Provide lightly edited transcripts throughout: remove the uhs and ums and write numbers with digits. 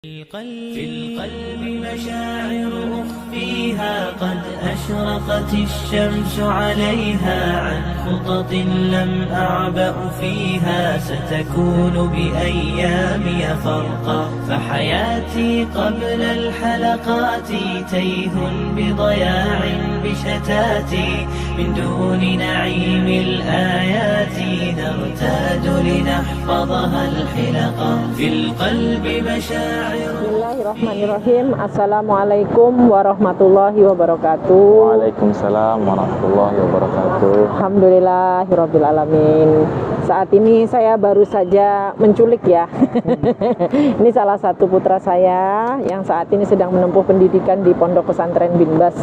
في القلب مشاعر أخفيها قد أشرقت الشمس عليها عن خطط لم أعبأ فيها ستكون بأيامي فرقا فحياتي قبل الحلقات تيه بضياع بشتاتي من دون نعيم الآيات نرتاد لنحفظها الحلقا في القلب مشاعر. Bismillahirrahmanirrahim. Assalamualaikum warahmatullahi wabarakatuh. Waalaikumsalam warahmatullahi wabarakatuh. Alhamdulillahirabbil alamin. Saat ini saya baru saja menculik ya. Ini salah satu putra saya yang saat ini sedang menempuh pendidikan di Pondok Pesantren Binbas.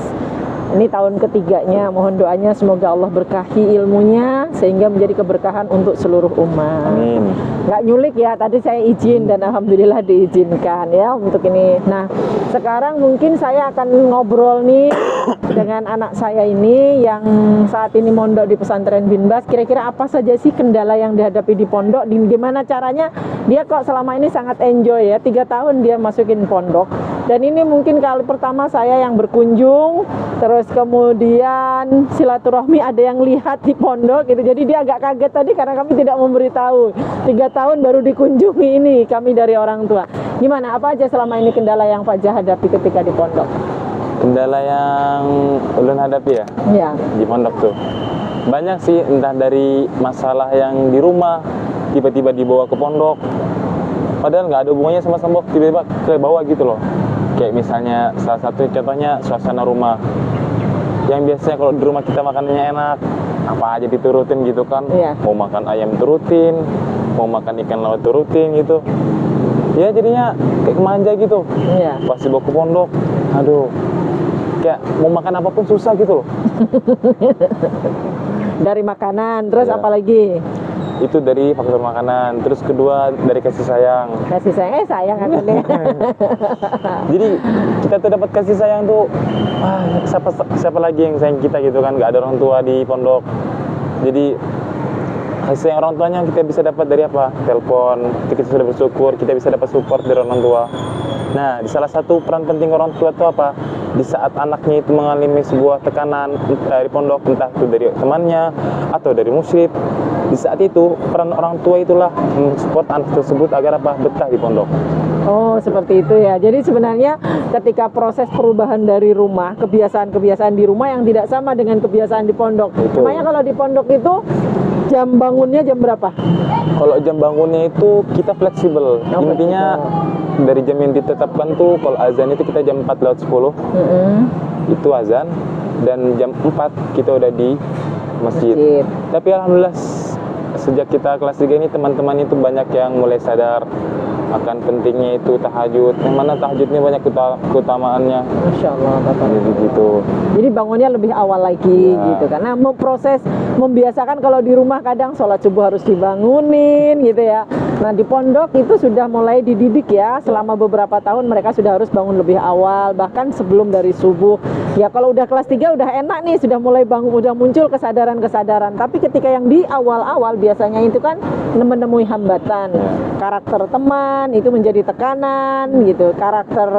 Ini tahun ketiganya, mohon doanya semoga Allah berkahi ilmunya sehingga menjadi keberkahan untuk seluruh umat. Amin. Nggak nyulik ya, tadi saya izin dan alhamdulillah diizinkan ya untuk ini. Nah, sekarang mungkin saya akan ngobrol nih dengan anak saya ini yang saat ini mondok di Pesantren Binbas. Kira-kira apa saja sih kendala yang dihadapi di pondok, dan gimana caranya dia kok selama ini sangat enjoy ya, 3 tahun dia masukin pondok. Dan ini mungkin kali pertama saya yang berkunjung, terus kemudian silaturahmi ada yang lihat di pondok gitu. Jadi dia agak kaget tadi karena kami tidak memberitahu. 3 tahun baru dikunjungi ini kami dari orang tua. Gimana, apa aja selama ini kendala yang Fajah hadapi ketika di pondok? Kendala yang ulun hadapi ya? Iya. Di pondok tuh banyak sih, entah dari masalah yang di rumah tiba-tiba dibawa ke pondok, padahal nggak ada hubungannya sama pondok, tiba-tiba ke bawah gitu loh. Kayak misalnya salah satu contohnya suasana rumah yang biasanya kalau di rumah kita makanannya enak, apa aja diturutin gitu kan. Iya. Mau makan ayam turutin, mau makan ikan laut turutin gitu ya, jadinya kayak manja gitu. Iya. Pas dibawa ke pondok, aduh, kayak mau makan apapun susah gitu loh. Dari makanan, terus Iya. apa lagi? Itu dari faktor makanan. Terus kedua dari kasih sayang. Kasih sayang aku nih. Jadi kita tuh dapat kasih sayang tuh, siapa lagi yang sayang kita gitu kan. Gak ada orang tua di pondok. Jadi kasih sayang orang tuanya kita bisa dapat dari apa? Telepon. Kita sudah bersyukur kita bisa dapat support dari orang tua. Nah, di salah satu peran penting orang tua itu apa? Di saat anaknya itu mengalami sebuah tekanan dari pondok, entah itu dari temannya atau dari musyrik, di saat itu peran orang tua itulah mensupport anak tersebut agar apa? Betah di pondok. Oh, seperti itu ya. Jadi sebenarnya ketika proses perubahan dari rumah, kebiasaan-kebiasaan di rumah yang tidak sama dengan kebiasaan di pondok. Betul. Makanya kalau di pondok itu jam bangunnya jam berapa? Kalau jam bangunnya itu kita fleksibel. Oh, Intinya dari jam yang ditetapkan tuh, kalau azan itu kita jam 4:10 itu azan, dan jam 4 kita udah di masjid. Tapi alhamdulillah sejak kita kelas 3 ini teman-teman itu banyak yang mulai sadar akan pentingnya itu tahajud. Yang mana tahajudnya banyak keutamaannya. Masya Allah, Bapak. Jadi gitu. Jadi bangunnya lebih awal lagi gitu. Karena proses membiasakan kalau di rumah kadang sholat subuh harus dibangunin gitu ya. Nah di pondok itu sudah mulai dididik ya. Selama beberapa tahun mereka sudah harus bangun lebih awal, bahkan sebelum dari subuh. Ya kalau udah kelas 3 udah enak nih, sudah mulai bangun, udah muncul kesadaran-kesadaran. Tapi ketika yang di awal-awal biasanya itu kan menemui hambatan. Karakter teman itu menjadi tekanan gitu, karakter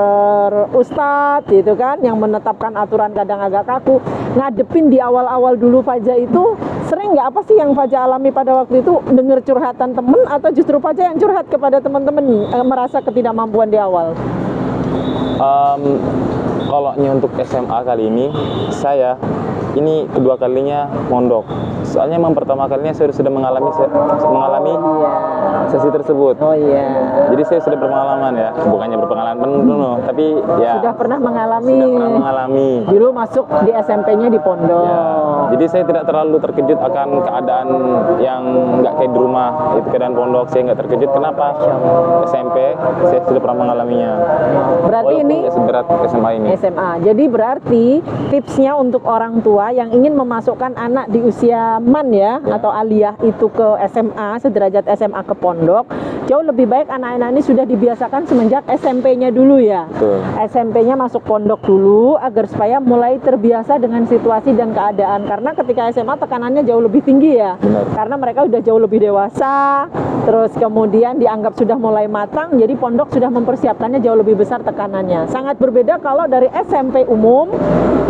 ustadz gitu kan yang menetapkan aturan kadang agak kaku. Ngadepin di awal-awal dulu Fajah itu sering nggak, apa sih yang Fajah alami pada waktu itu? Dengar curhatan temen atau justru Fajah yang curhat kepada teman-teman merasa ketidakmampuan di awal? Kalau untuk SMA kali ini ini kedua kalinya mondok. Soalnya memang pertama kalinya saya sudah mengalami sesi tersebut. Oh iya. Jadi saya sudah berpengalaman ya, bukannya berpengalaman penuh, tapi ya Sudah pernah mengalami. Dulu masuk di SMP-nya di pondok. Ya, jadi saya tidak terlalu terkejut akan keadaan yang nggak kayak di rumah. Itu keadaan pondok saya nggak terkejut. Kenapa? SMP saya sudah pernah mengalaminya. Berarti Walaupun ini ya seberat SMA ini. SMA. Jadi berarti tipsnya untuk orang tua yang ingin memasukkan anak di usia man ya, atau aliyah itu ke SMA, sederajat SMA ke pondok, jauh lebih baik anak-anak ini sudah dibiasakan semenjak SMP-nya dulu ya. Betul. SMP-nya masuk pondok dulu agar supaya mulai terbiasa dengan situasi dan keadaan. Karena ketika SMA tekanannya jauh lebih tinggi ya. Benar. Karena mereka udah jauh lebih dewasa, terus kemudian dianggap sudah mulai matang, jadi pondok sudah mempersiapkannya jauh lebih besar tekanannya. Sangat berbeda kalau dari SMP umum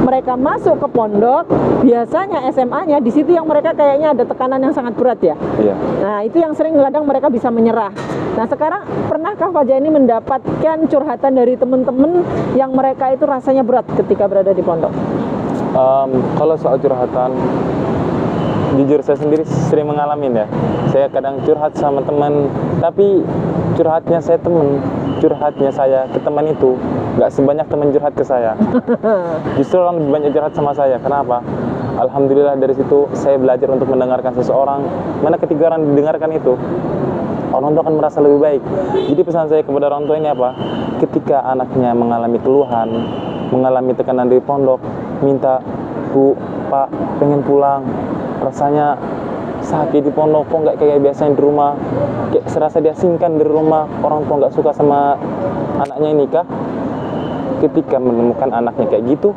mereka masuk ke pondok, biasanya SMA-nya di situ yang mereka kayaknya ada tekanan yang sangat berat ya. Iya. Nah, itu yang sering kadang mereka bisa menyerah. Nah, sekarang pernahkah Fajar ini mendapatkan curhatan dari teman-teman yang mereka itu rasanya berat ketika berada di pondok? Kalau soal curhatan, jujur saya sendiri sering mengalami ya. Saya kadang curhat sama teman, tapi curhatnya saya ke teman itu nggak sebanyak teman curhat ke saya. Justru orang lebih banyak curhat sama saya. Kenapa? Alhamdulillah dari situ saya belajar untuk mendengarkan seseorang. Mana ketika orang didengarkan itu, orang tua akan merasa lebih baik. Jadi pesan saya kepada orang tua ini apa? Ketika anaknya mengalami keluhan, mengalami tekanan dari pondok, minta, Bu, Pak, pengen pulang, rasanya sakit di pondok, kok nggak kayak biasanya di rumah, kayak serasa diasingkan dari rumah, orang tua nggak suka sama anaknya ini kah? Ketika menemukan anaknya kayak gitu,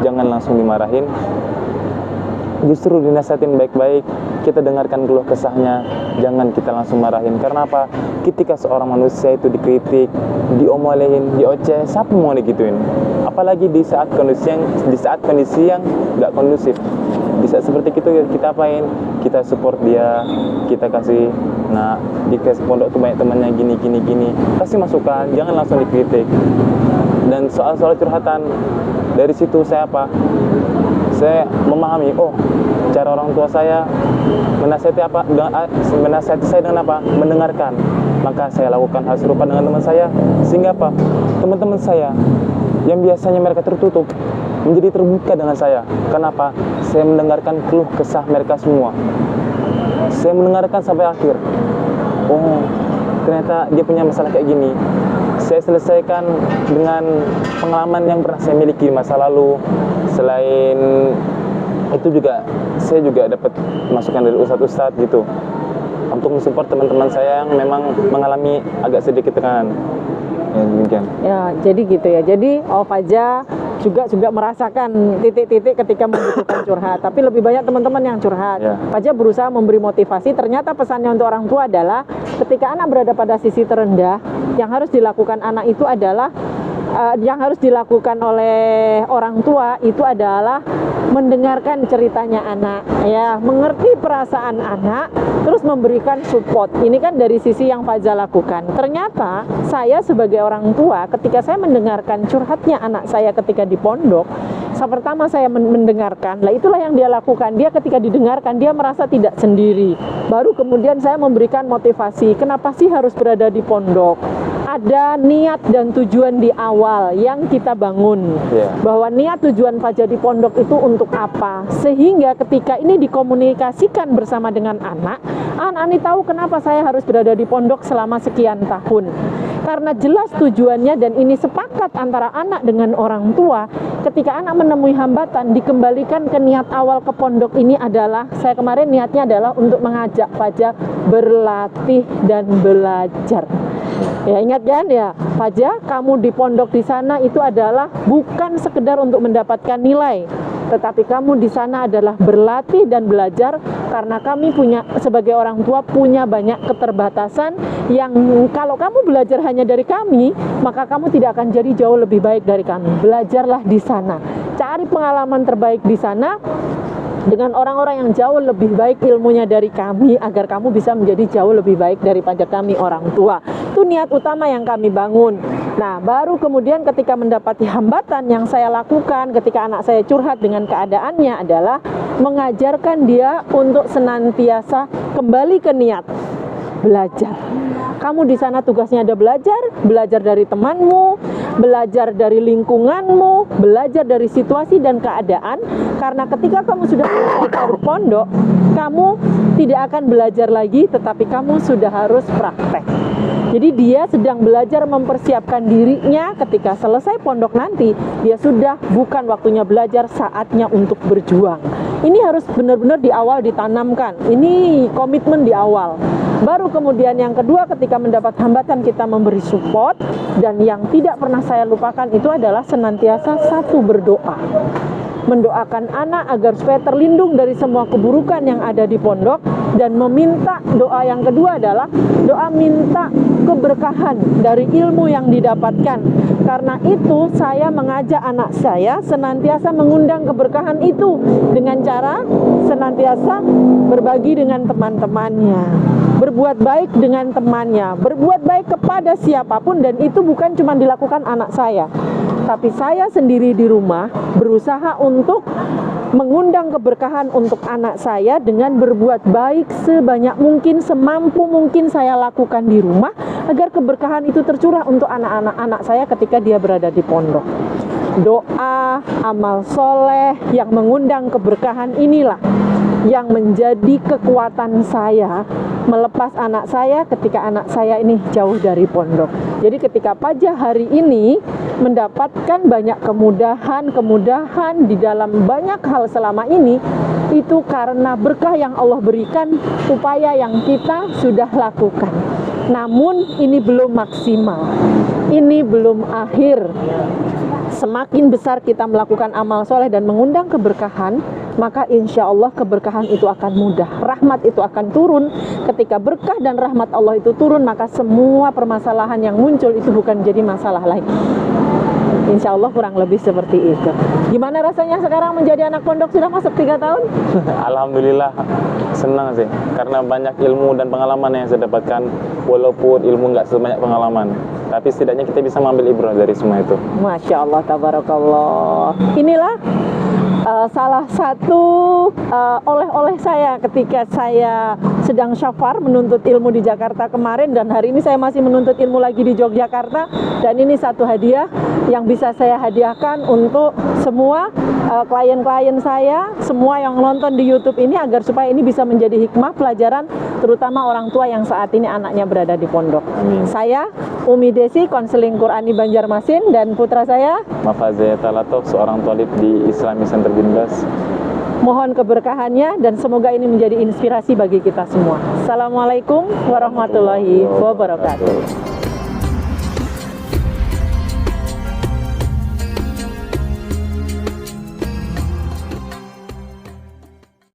jangan langsung dimarahin, justru dinasihatin baik-baik, kita dengarkan keluh kesahnya, jangan kita langsung marahin. Karena apa? Ketika seorang manusia itu dikritik, diomelin, dioceh, siapa mau digituin? Apalagi di saat kondisi yang nggak kondusif. Di saat seperti itu kita apain? Kita support dia, kita kasih, nah di pondok tuh banyak temannya gini, kasih masukan, jangan langsung dikritik. Dan soal curhatan, dari situ saya apa? Saya memahami, oh cara orang tua saya menasihati saya dengan apa? Mendengarkan. Maka saya lakukan hal serupa dengan teman saya, sehingga apa? Teman-teman saya yang biasanya mereka tertutup menjadi terbuka dengan saya. Kenapa? Saya mendengarkan keluh kesah mereka semua. Saya mendengarkan sampai akhir. Oh, ternyata dia punya masalah kayak gini. Saya selesaikan dengan pengalaman yang pernah saya miliki di masa lalu. Selain itu juga saya juga dapat masukan dari ustadz-ustadz gitu untuk mensupport teman-teman saya yang memang mengalami agak sedikit tekanan. Ya, demikian. Ya, jadi gitu ya. Jadi Fajar juga merasakan titik-titik ketika membutuhkan curhat. Tapi lebih banyak teman-teman yang curhat. Ya. Fajar berusaha memberi motivasi. Ternyata pesannya untuk orang tua adalah ketika anak berada pada sisi terendah, yang harus dilakukan anak itu adalah yang harus dilakukan oleh orang tua itu adalah mendengarkan ceritanya anak, ya, mengerti perasaan anak, terus memberikan support. Ini kan dari sisi yang Fajar lakukan. Ternyata saya sebagai orang tua, ketika saya mendengarkan curhatnya anak saya ketika di pondok, pertama saya mendengarkan, lah itulah yang dia lakukan. Dia ketika didengarkan, dia merasa tidak sendiri. Baru kemudian saya memberikan motivasi. Kenapa sih harus berada di pondok? Ada niat dan tujuan di awal yang kita bangun, bahwa niat tujuan Fajar di pondok itu untuk apa, sehingga ketika ini dikomunikasikan bersama dengan anak ini tahu kenapa saya harus berada di pondok selama sekian tahun, karena jelas tujuannya dan ini sepakat antara anak dengan orang tua. Ketika anak menemui hambatan, dikembalikan ke niat awal ke pondok ini adalah, saya kemarin niatnya adalah untuk mengajak Fajar berlatih dan belajar. Ya, ingat kan ya, Fajar, kamu di pondok di sana itu adalah bukan sekedar untuk mendapatkan nilai, tetapi kamu di sana adalah berlatih dan belajar, karena kami punya, sebagai orang tua, punya banyak keterbatasan yang kalau kamu belajar hanya dari kami, maka kamu tidak akan jadi jauh lebih baik dari kami. Belajarlah di sana, cari pengalaman terbaik di sana dengan orang-orang yang jauh lebih baik ilmunya dari kami, agar kamu bisa menjadi jauh lebih baik daripada kami orang tua. Itu niat utama yang kami bangun. Nah, baru kemudian ketika mendapati hambatan, yang saya lakukan ketika anak saya curhat dengan keadaannya adalah mengajarkan dia untuk senantiasa kembali ke niat belajar. Kamu di sana tugasnya ada belajar dari temanmu, belajar dari lingkunganmu, belajar dari situasi dan keadaan. Karena ketika kamu sudah selesai dari pondok, kamu tidak akan belajar lagi, tetapi kamu sudah harus praktek. Jadi dia sedang belajar mempersiapkan dirinya ketika selesai pondok nanti, dia sudah bukan waktunya belajar, saatnya untuk berjuang. Ini harus benar-benar di awal ditanamkan. Ini komitmen di awal. Baru kemudian yang kedua, ketika mendapat hambatan kita memberi support. Dan yang tidak pernah saya lupakan itu adalah senantiasa satu berdoa, mendoakan anak agar supaya terlindung dari semua keburukan yang ada di pondok, dan meminta doa yang kedua adalah doa minta keberkahan dari ilmu yang didapatkan. Karena itu saya mengajak anak saya senantiasa mengundang keberkahan itu dengan cara senantiasa berbagi dengan teman-temannya, berbuat baik dengan temannya, berbuat baik kepada siapapun. Dan itu bukan cuma dilakukan anak saya, tapi saya sendiri di rumah berusaha untuk mengundang keberkahan untuk anak saya dengan berbuat baik sebanyak mungkin, semampu mungkin saya lakukan di rumah, agar keberkahan itu tercurah untuk anak-anak saya ketika dia berada di pondok. Doa, amal soleh yang mengundang keberkahan inilah yang menjadi kekuatan saya melepas anak saya ketika anak saya ini jauh dari pondok. Jadi ketika Paja hari ini mendapatkan banyak kemudahan di dalam banyak hal selama ini, itu karena berkah yang Allah berikan, upaya yang kita sudah lakukan. Namun ini belum maksimal, ini belum akhir. Semakin besar kita melakukan amal soleh dan mengundang keberkahan, maka insya Allah keberkahan itu akan mudah, rahmat itu akan turun. Ketika berkah dan rahmat Allah itu turun, maka semua permasalahan yang muncul itu bukan jadi masalah lagi. Insya Allah kurang lebih seperti itu. Gimana rasanya sekarang menjadi anak pondok sudah masuk 3 tahun? Alhamdulillah, senang sih, karena banyak ilmu dan pengalaman yang saya dapatkan. Walaupun ilmu nggak sebanyak pengalaman, tapi setidaknya kita bisa mengambil ibrah dari semua itu. Masya Allah, tabarakallah. Inilah salah satu oleh-oleh saya ketika saya sedang syafar menuntut ilmu di Jakarta kemarin, dan hari ini saya masih menuntut ilmu lagi di Yogyakarta. Dan ini satu hadiah yang bisa saya hadiahkan untuk semua klien-klien saya, semua yang nonton di YouTube ini, agar supaya ini bisa menjadi hikmah pelajaran, terutama orang tua yang saat ini anaknya berada di pondok. Amin. Saya Umi Desi, konseling Qurani Banjarmasin, dan putra saya Mafazaya Talatov, seorang thalib di Islamic Center Binbas. Mohon keberkahannya dan semoga ini menjadi inspirasi bagi kita semua. Assalamualaikum warahmatullahi wabarakatuh.